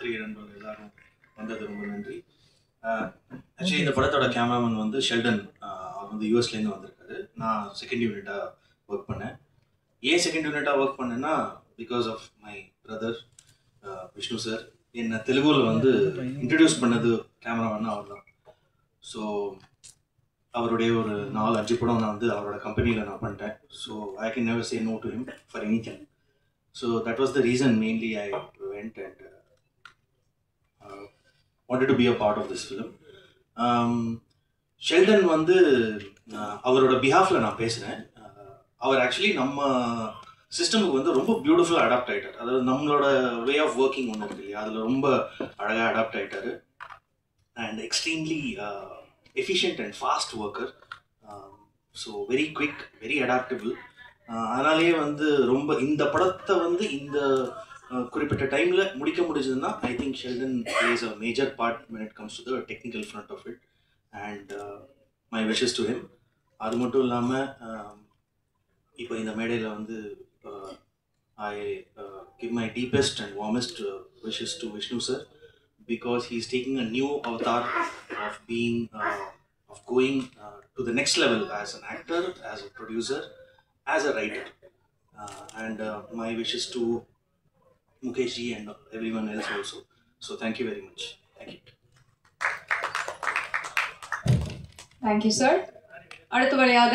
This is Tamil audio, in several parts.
பத்திரிகை நண்பர்கள் எல்லாரும் வந்தது ரொம்ப நன்றி. ஆக்சுவலி இந்த படத்தோட கேமராமேன் வந்து ஷெல்டன், அவர் வந்து யூஎஸ்லேருந்து வந்திருக்காரு. நான் செகண்ட் யூனிட்டாக ஒர்க் பண்ணேன். ஏன் செகண்ட் யூனிட்டாக ஒர்க் பண்ணேன்னா because of my brother Vishnu sir. என்னை தெலுங்குல வந்து இன்ட்ரடியூஸ் பண்ணது கேமராமேன் அவர் தான். ஸோ அவருடைய ஒரு 4-5 படம் நான் வந்து அவரோட கம்பெனியில் நான் பண்ணிட்டேன். So I can never say no to him for any thing. So that was the reason mainly I went and wanted to be a part of this film. Sheldon வந்து அவரோட பிஹாஃபில் நான் பேசுகிறேன். அவர் ஆக்சுவலி நம்ம சிஸ்டமுக்கு வந்து ரொம்ப பியூட்டிஃபுல்லாக அடாப்ட் ஆகிட்டார். அதாவது நம்மளோட வே ஆஃப் ஒர்க்கிங் ஒன்று இருக்கு இல்லையா, அதில் ரொம்ப அழகாக அடாப்ட் ஆகிட்டார். And extremely efficient and fast worker. So very quick, very adaptable. அதனாலேயே வந்து ரொம்ப இந்த படத்தை வந்து இந்த குறிப்பிட்ட டைமில் முடிக்க முடிஞ்சதுன்னா I think Sheldon plays a major part when it comes to the technical front of it. And my wishes to him. அது மட்டும் இல்லாமல் இப்போ இந்த மேடையில் வந்து I give my deepest and warmest wishes to Vishnu sir, because he is taking a new avatar of being of going to the next level as an actor, as a producer, as a writer. And my wishes to Mukesh ji and everyone else also. So thank you very much. Thank you. Thank you sir. அடுத்த வழியாக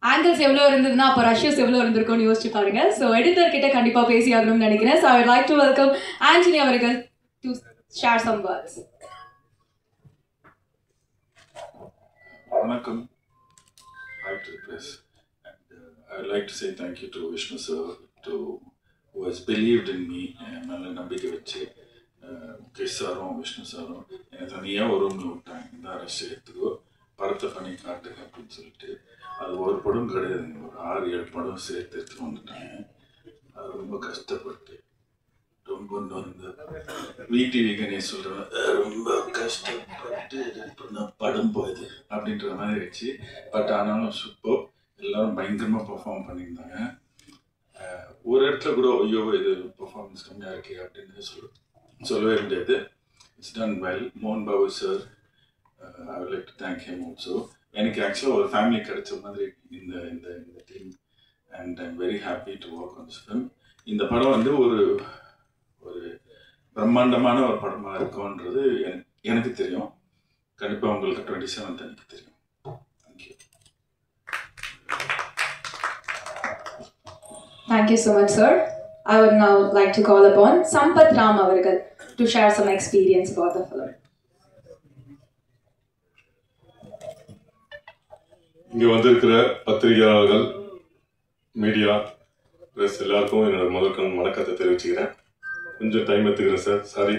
ஆங்கிள்ஸ் எவ்வளோ இருந்ததுன்னா அப்போ ரஷ்யஸ் எவ்வளோ இருந்திருக்கும்னு யோசிச்சு பாருங்க. ஸோ எடிட்டர் கிட்ட கண்டிப்பாக பேசி ஆகணும்னு நினைக்கிறேன். So I would like to welcome Antony அவர்கள் to share some words. வணக்கம். Hi to the press. And I would like to say thank you to Vishnu sir who has believed in me. நல்ல நம்பிக்கை வச்சு முகேஷ் சாரும் விஷ்ணு சாரும் என்னை தனியாக ஒரு ரூமில் விட்டாங்க. இந்த அரசு எடுத்துக்கோ, படத்தை பண்ணி காட்டுங்க அப்படின்னு சொல்லிட்டு. அது ஒரு படம் கிடையாதுங்க, ஒரு 6-7 படம் சேர்த்து எடுத்துகிட்டு வந்துட்டாங்க. அது ரொம்ப கஷ்டப்பட்டு ரொம்ப வந்து VTV கணேஷ் சொல்கிறேன், ரொம்ப கஷ்டப்பட்டு படம் போகுது அப்படின்ற மாதிரி ஆயிடுச்சு. பட் ஆனாலும் சூப்பர், எல்லோரும் பயங்கரமாக பர்ஃபார்ம் பண்ணியிருந்தாங்க. ஒரு இடத்துல கூட ஐயோ இது பர்ஃபார்மன்ஸ் கம்மியாக இருக்கு அப்படின்னு சொல்லவே முடியாது. It's done well. மோகன் Babu sir, I would like to thank him also. எனக்கு ஆக்சுவலாக ஒரு ஃபேமிலி கிடைச்ச மாதிரி இந்த இந்த இந்த team. And I am very happy to work on this film. இந்த படம் வந்து ஒரு ஒரு பிரம்மாண்டமான ஒரு படமாக இருக்கும்ன்றது எனக்கு தெரியும். கண்டிப்பாக உங்களுக்கு 27th அன்னைக்கு தெரியும். Thank you. Thank you so much sir. I would now like to call upon Sampath Ram avargal to share some experience about the film. இங்கே வந்திருக்கிற பத்திரிகையாளர்கள், மீடியா, ப்ரெஸ் எல்லாருக்கும் என்னோட முதற்கண் வணக்கத்தை தெரிவிச்சுக்கிறேன். கொஞ்சம் டைம் எடுத்துக்கிறேன் சார், சாரி.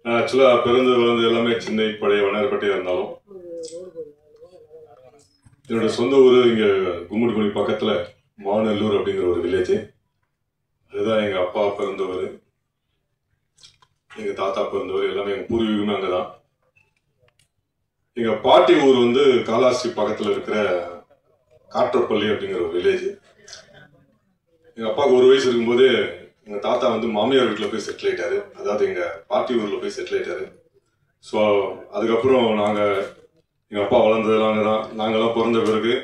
நான் ஆக்சுவலாக பிறந்து வளர்ந்து எல்லாமே சென்னை பழைய வண்ணாரப்பேட்டையாக இருந்தாலும் என்னோட சொந்த ஊர் இங்கே கும்மிடிக்குழி பக்கத்தில் மாநல்லூர் அப்படிங்கிற ஒரு வில்லேஜ். அதுதான் எங்கள் அப்பா பிறந்தவர், எங்கள் தாத்தா பிறந்தவர், எல்லாமே எங்கள் பூர்வீகமே அங்கே தான். எங்கள் பாட்டி ஊர் வந்து காலாஸ்ரீ பக்கத்தில் இருக்கிற காற்றப்பள்ளி அப்படிங்கிற ஒரு வில்லேஜ். எங்கள் அப்பாவுக்கு 1 வயசு இருக்கும்போது எங்கள் தாத்தா வந்து மாமியார் வீட்டில் போய் செட்டில் ஆகிட்டாரு. அதாவது எங்கள் பாட்டி ஊரில் போய் செட்டில் ஆகிட்டாரு. ஸோ அதுக்கப்புறம் எங்கள் அப்பா வளர்ந்ததெல்லாம் அங்கே தான். நாங்கள்லாம் பிறந்த பிறகு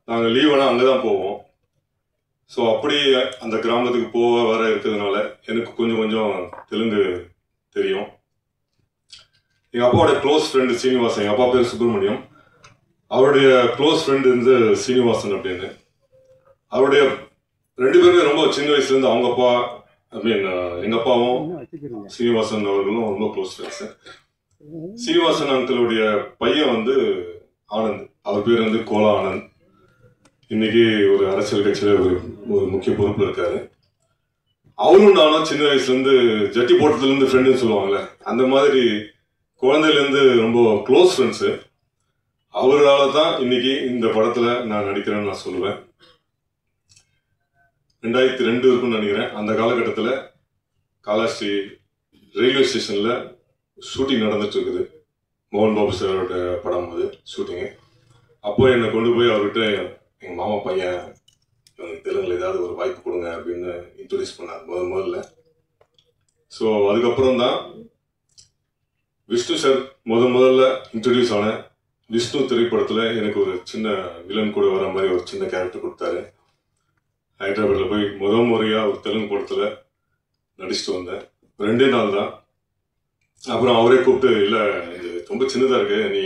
நாங்கள் லீவுனா அங்கே தான் போவோம். ஸோ அப்படி அந்த கிராமத்துக்கு போக வர இருக்கிறதுனால எனக்கு கொஞ்சம் கொஞ்சம் தெலுங்கு தெரியும். எங்கள் அப்பாவோட க்ளோஸ் ஃப்ரெண்டு சீனிவாசன், எங்கள் அப்பா பேர் சுப்பிரமணியம், அவருடைய க்ளோஸ் ஃப்ரெண்டு இருந்து சீனிவாசன் அப்படின்னு. அவருடைய 2 பேருமே ரொம்ப சின்ன வயசுலேருந்து அவங்க அப்பா எங்கள் அப்பாவும் சீனிவாசன் அவர்களும் ரொம்ப க்ளோஸ் ஃப்ரெண்ட்ஸு. சீனிவாசன் அங்கிளுடைய பையன் வந்து ஆனந்த், அவர் பேர் வந்து கோலா ஆனந்த். இன்னைக்கு ஒரு அரசியல் கட்சியில் ஒரு முக்கிய பொறுப்பில் இருக்காரு. அவரும் நானும் சின்ன வயசுலேருந்து ஜட்டி போட்டதுலேருந்து ஃப்ரெண்டுன்னு சொல்லுவாங்கள்ல, அந்த மாதிரி குழந்தையிலேருந்து ரொம்ப க்ளோஸ் ஃப்ரெண்ட்ஸு. அவரால் தான் இன்னைக்கு இந்த படத்தில் நான் நடிக்கிறேன்னு நான் சொல்லுவேன். 2002 இருக்குன்னு நினைக்கிறேன். அந்த காலகட்டத்தில் காலாஸ்ரீ ரயில்வே ஸ்டேஷனில் ஷூட்டிங் நடந்துட்டு இருக்குது. மோகன் பாபு சாரோட படம் அது ஷூட்டிங்கு. அப்போ என்னை கொண்டு போய் அவர்கிட்ட எங்கள் மாமா பையன் தெலுங்குல ஏதாவது ஒரு வாய்ப்பு கொடுங்க அப்படின்னு இன்ட்ரடியூஸ் பண்ணார் முதல்ல. ஸோ அதுக்கப்புறம் தான் விஷ்ணு சார் முதல்ல இன்ட்ரடியூஸ் ஆன விஷ்ணு திரைப்படத்தில் எனக்கு ஒரு சின்ன வில்லன் கூட வர மாதிரி ஒரு சின்ன கேரக்டர் கொடுத்தாரு. ஹைதராபாத்தில் போய் முறையாக ஒரு தெலுங்கு படத்தில் நடிச்சுட்டு வந்தேன். 2 நாள் தான். அப்புறம் அவரே கூப்பிட்டு, இல்லை இது ரொம்ப சின்னதாக இருக்கு, நீ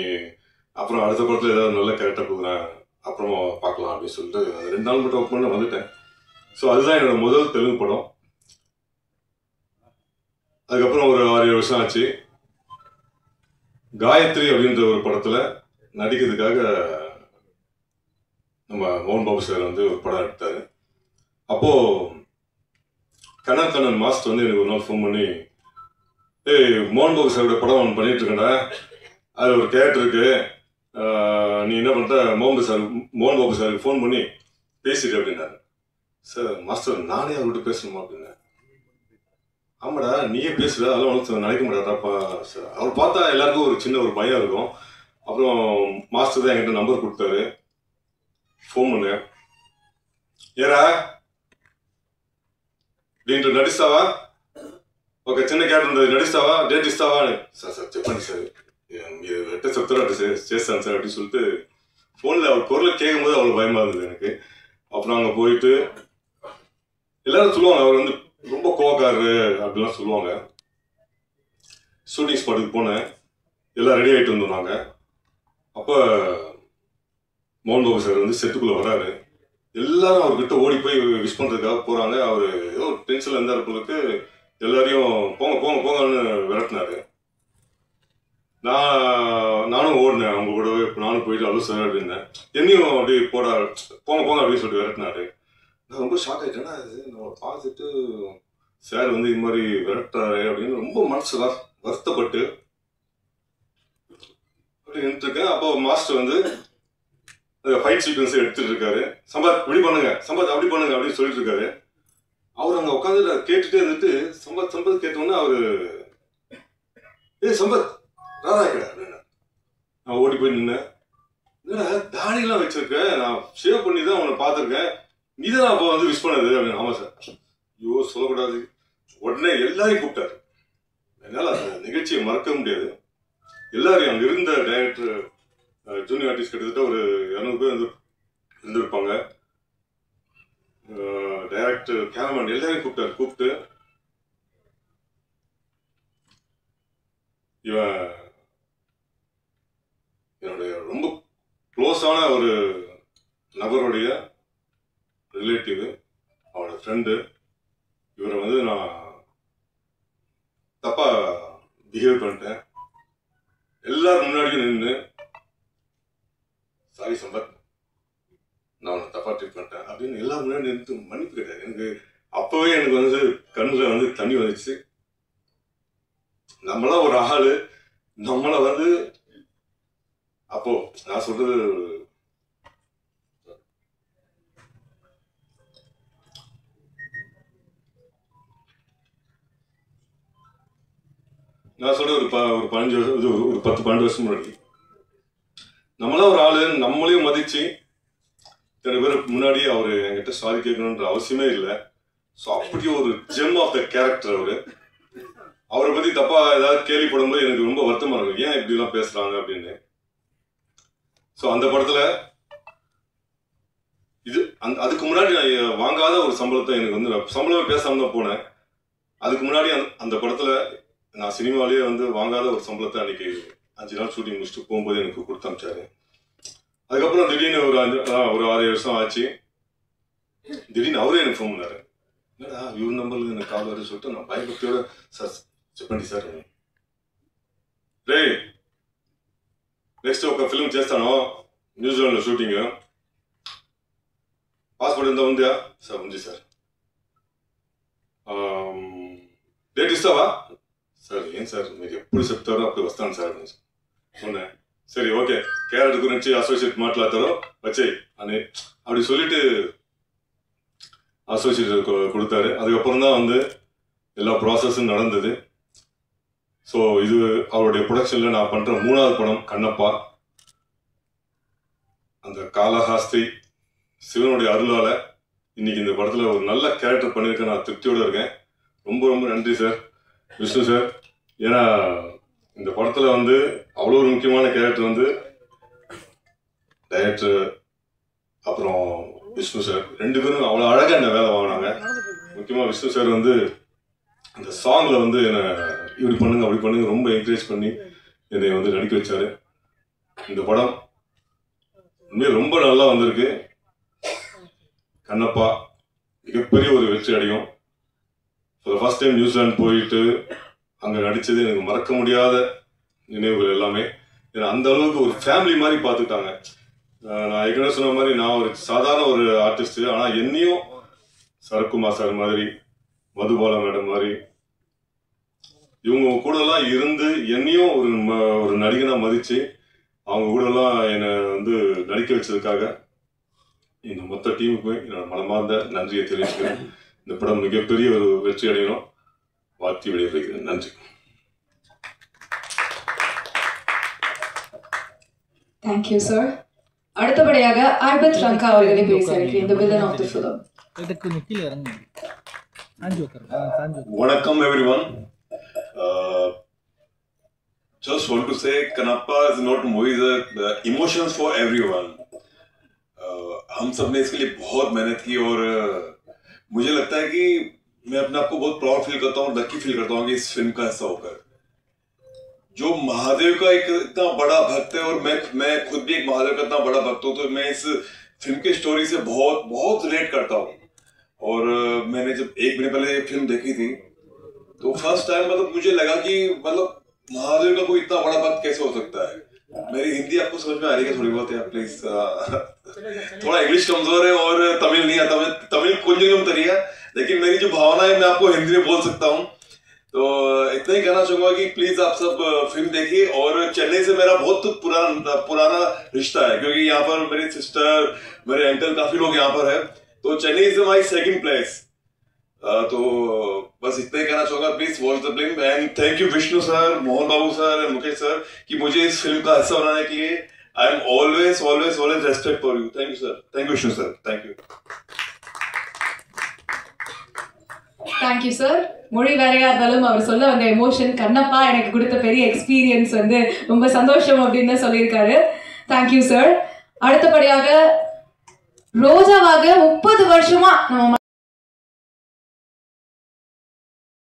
அப்புறம் அடுத்த படத்தில் ஏதாவது நல்ல கேரக்டர் கொடுக்குறேன், அப்புறமா பார்க்கலாம் அப்படின்னு சொல்லிட்டு 2 நாள் மட்டும் ஒர்க் பண்ண வந்துட்டேன். ஸோ அதுதான் என்னோட முதல் தெலுங்கு படம். அதுக்கப்புறம் ஒரு 6-7 வருஷம் ஆச்சு. காயத்ரி அப்படின்ற ஒரு படத்தில் நடிக்கிறதுக்காக நம்ம மோகன் பாபு சார் வந்து ஒரு படம் எடுத்தார். அப்போது கண்ணன் மாஸ்டர் வந்து எனக்கு ஒரு நாள் ஃபோன் பண்ணி, மோகன் பாபு சாரோட படம் ஒன்று பண்ணிட்டு இருக்கேன்டா, அது ஒரு கேரக்டர் இருக்கு, நீ என்ன பண்ணுற மோகன் பாபு சாருக்கு ஃபோன் பண்ணி பேசிட்டு அப்படின்னாரு. சார் மாஸ்டர் நானே அவர்கிட்ட பேசணுமா அப்படின்னா, ஆமாடா நீயே பேசுற, அதெல்லாம் ஒன்றும் நினைக்க முடியாதாப்பா சார். அவர் பார்த்தா எல்லாருக்கும் ஒரு சின்ன ஒரு பயம் இருக்கும். அப்புறம் மாஸ்டர் தான் என்கிட்ட நம்பர் கொடுத்தாரு, ஃபோன் பண்ணேன். ஏரா దీంట్లో నడిస్తావా, ఒక చిన్న క్యారెక్టర్ ఉంటుంది, నడిస్తావా, డేట్ ఇస్తావా అని. సార్ చెప్పండి సార్, మీరు ఎట్లా చెప్తారో అట్లా చేస్తాను సార్ அப்படின்னு சொல்லிட்டு ஃபோனில் அவர் குரலை கேட்கும் போது அவ்வளோ பயமாக இருந்தது எனக்கு. அப்புறம் அங்கே போயிட்டு எல்லாரும் சொல்லுவாங்க அவர் வந்து ரொம்ப கோவக்காரரு அப்படிலாம் சொல்லுவாங்க. ஷூட்டிங் ஸ்பாட்டுக்கு போனேன், எல்லாம் ரெடி ஆகிட்டு வந்தோம். அப்போ மோகன் பாபு சார் வந்து செட்டுக்குள்ளே வராரு. எல்லாரும் அவர்கிட்ட ஓடி போய் விஷ் பண்ணுறதுக்காக போகிறாங்க. அவர் ஏதோ டென்ஷனில் இருந்தார் பொழுதுக்கு எல்லாரையும் போங்க போங்க போங்கன்னு விரட்டினாரு. நானும் ஓடினேன் அவங்க கூடவே. நானும் போயிட்டு அலோ சார் அப்படின்னேன். என்னையும் அப்படியே போங்க போங்க அப்படின்னு சொல்லிட்டு விரட்டினாரு. நான் ரொம்ப ஷாக் ஆகிட்டேன்னா, அது நம்ம பார்த்துட்டு சார் வந்து இது மாதிரி விரட்டுறாரு அப்படின்னு ரொம்ப மனசு வருத்தப்பட்டு அப்படி நின்றுருக்கேன். அப்போ மாஸ்டர் வந்து ஃபைட் சீக்வன்ஸ் எடுத்துட்டு இருக்காரு. சம்பாத் இப்படி பண்ணுங்க, சம்பாத் அப்படி பண்ணுங்க அப்படின்னு சொல்லிட்டு இருக்காரு. அவர் அங்கே உட்காந்து கேட்டுட்டே இருந்துட்டு சம்பாத் கேட்டோன்னே அவரு சம்பாத் ராதா கடை அப்படின்னா. நான் ஓடி போய் நின்னேன். என்னடா தாடியெல்லாம் வச்சிருக்க, நான் ஷேவ் பண்ணி தான் அவனை பார்த்துருக்கேன், நீ தான் அப்போ வந்து விஷ் பண்ணது அப்படின்னு. ஆமாம் சார். ஐயோ சொல்லக்கூடாது. உடனே எல்லாரையும் கூப்பிட்டாரு. என்னால் அந்த நிகழ்ச்சியை மறக்க முடியாது. எல்லாரையும் அங்கே இருந்த டைரக்டர், ஜூனியர் ஆர்டிஸ்ட் கிட்டத்தட்ட ஒரு 200 பேர் வந்து இருந்திருப்பாங்க. டைரக்டர், கேமராமேன் எல்லாரையும் கூப்பிட்டு இவன் என்னுடைய ரொம்ப க்ளோஸான ஒரு நபருடைய ரிலேட்டிவ், அவனோட ஃப்ரெண்டு, இவரை வந்து நான் தப்பா பிஹேவ் பண்ணிட்டேன், எல்லாரும் முன்னாடியும் நின்று சாரி சம்பத் நான் அவனை தப்பா ட்ரீட் பண்ணிட்டேன் அப்படின்னு எல்லாரும் முன்னாடி நின்று மன்னிப்பு கிடையாது. எனக்கு அப்பவே எனக்கு வந்து கண்ணில் வந்து தண்ணி வந்துச்சு. நம்மளாம் ஒரு ஆளு, நம்மளை வந்து அப்போ நான் சொல்றது ஒரு 15 வருஷம், ஒரு 10-12 வருஷம் முன்னாடி நம்மளாம் ஒரு ஆளு, நம்மளையும் மதிச்சு இத்தனை பேருக்கு முன்னாடி அவர் என்கிட்ட சாரி கேட்கணுன்ற அவசியமே இல்லை. ஸோ அப்படி ஒரு ஜெம் ஆஃப் த கேரக்டர் அவரு. அவரை பத்தி தப்பா ஏதாவது கேள்விப்படும்போது எனக்கு ரொம்ப வருத்தமா இருக்கும், ஏன் இப்படி எல்லாம் பேசுறாங்க அப்படின்னு. ஸோ அந்த படத்துல இது அதுக்கு முன்னாடி நான் வாங்காத ஒரு சம்பளத்தை எனக்கு வந்து சம்பளமே பேசாம தான் போனேன். அதுக்கு முன்னாடி அந்த படத்துல நான் சினிமாலேயே வந்து வாங்காத ஒரு சம்பளத்தை அன்னைக்கு 5 நாள் ஷூட்டிங் முடிச்சுட்டு போகும்போது எனக்கு கொடுத்து அனுப்பிச்சாரு. அதுக்கப்புறம் திடீர்னு ஒரு 6 வருஷம் ஆச்சு. திடீர்னு அவரே எனக்கு ஃபோன் பண்ணாரு. என்னடா இவர் நம்பர்ல எனக்கு கால் வருது சொல்லிட்டு நான் பயபக்தியோட சார் చెప్పండి సార్ రే నెక్స్ట్ ఒక ఫిల్మ్ చేస్తాను న్యూజిలాండ్లో షూటింగ్ పాస్పోర్ట్ ఎంత ఉందా సార్ ఉంది సార్ డేట్ ఇస్తావా సార్ ఏం సార్ మీరు ఎప్పుడు చెప్తారో అప్పుడు వస్తాను సార్ అని சொன்னேன். சரி ஓகே கேரக்டர் గురించి அசோசியேட் மாట్లాத்தாரோ வச்சே అని அப்படி சொல்லிட்டு அசோசியேட் கொடுத்தாரு. அதுக்கப்புறம் தான் வந்து எல்லா ப்ராசஸும் நடந்தது. ஸோ இது அவருடைய ப்ரொடக்ஷனில் நான் பண்ணுற 3வது படம் கண்ணப்பா. அந்த காளஹஸ்தி சிவனுடைய அருளால் இன்னைக்கு இந்த படத்தில் ஒரு நல்ல கேரக்டர் பண்ணியிருக்கேன். நான் திருப்தியோடு இருக்கேன். ரொம்ப ரொம்ப நன்றி சார். விஷ்ணு சார். ஏன்னா இந்த படத்தில் வந்து அவ்வளோ ஒரு முக்கியமான கேரக்டர் வந்து டைரக்டர் அப்புறம் விஷ்ணு சார் 2 பேரும் அவ்வளோ அழகாக என்ன வேலை வாங்கினாங்க. முக்கியமாக விஷ்ணு சார் வந்து அந்த சாங்கில் வந்து என்னை இப்படி பண்ணுங்க அப்படி பண்ணுங்க ரொம்ப என்கரேஜ் பண்ணி என்னை வந்து நடிக்க வச்சார். இந்த படம் உண்மையாக ரொம்ப நல்லா வந்திருக்கு. கண்ணப்பா மிகப்பெரிய ஒரு வெற்றி அடையும். ஃபார் ஃபர்ஸ்ட் டைம் நியூசிலாந்து போயிட்டு அங்கே நடித்தது எனக்கு மறக்க முடியாத நினைவுகள் எல்லாமே. ஏன்னா அந்த அளவுக்கு ஒரு ஃபேமிலி மாதிரி பார்த்துட்டாங்க. நான் ஏற்கனவே சொன்ன மாதிரி நான் ஒரு சாதாரண ஒரு ஆர்டிஸ்ட், ஆனால் என்னையும் சரத்குமார் சார் மாதிரி மதுபாலா மேடம் மாதிரி இவங்க கூடலாம் இருந்து என்னையும் ஒரு நடிகனாக மதித்து அவங்க கூடலாம் என்னை வந்து நடிக்க வச்சதுக்காக இந்த மொத்த டீமுக்குமே என்னோட மனமார்ந்த நன்றியை தெரிவிச்சுக்கிறேன். இந்த படம் மிகப்பெரிய ஒரு வெற்றி அடையணும் வாழ்த்தி விடைபெறுகிறேன். நன்றி. Thank you sir. அடுத்தபடியாக ஆல்பர்ட் ரங்கா அவர்களை பேச இந்த வில்லன் ஆஃப் தி ஃபிலிம். வணக்கம் everyone. Just want to say Kannappa is not a movie, the emotions for everyone. हम सब ने इसके लिए बहुत मेहनत की और मुझे लगता है कि मैं अपने आप को बहुत प्राउड फील करता हूँ और लकी फील करता हूँ कि इस फिल्म का हिस्सा होकर। जो महादेव का एक इतना बड़ा भक्त है और मैं खुद भी एक महादेव का इतना बड़ा भक्त हूँ, तो मैं इस फिल्म की स्टोरी से बहुत बहुत रिलेट करता हूँ। और मैंने जब 1 महीने पहले ये फिल्म देखी थी तो फर्स्ट टाइम मतलब मुझे लगा कि मतलब महादेव का कोई इतना बड़ा भक्त कैसे हो सकता है। मेरी हिंदी आपको समझ में आ रही है थोड़ी बहुत, या प्लीज थोड़ा इंग्लिश कमजोर है और तमिल नहीं आता, तमिल कुंजम तरीका, लेकिन मेरी जो भावना है मैं आपको हिंदी में बोल सकता हूँ। तो इतना ही कहना चाहूंगा कि प्लीज आप सब फिल्म देखिए। और चेन्नई से मेरा बहुत पुराना रिश्ता है, क्योंकि यहाँ पर मेरी सिस्टर मेरे अंकल काफी लोग यहाँ पर है, तो Chennai is my second place. तो बस इतना ही कहना चाहूंगा, please watch the film and thank you Vishnu sir, Mohan Babu sir and Mukesh sir कि मुझे इस फिल्म का हिस्सा बनाने के लिए। I am always always always respect for you. Thank you sir, thank you Vishnu sir, thank you. Thank you sir. மொழி வேறையா இருந்தாலும் அவர் சொல்ல வந்த எமோஷன், கண்ணப்பா எனக்கு கொடுத்த பெரிய எக்ஸ்பீரியன்ஸ் வந்து ரொம்ப சந்தோஷம் அப்படின்னு தான் சொல்லியிருக்காரு. Thank you sir. அடுத்தபடியாக ரோஜாவாக 30 வருஷமா நம்ம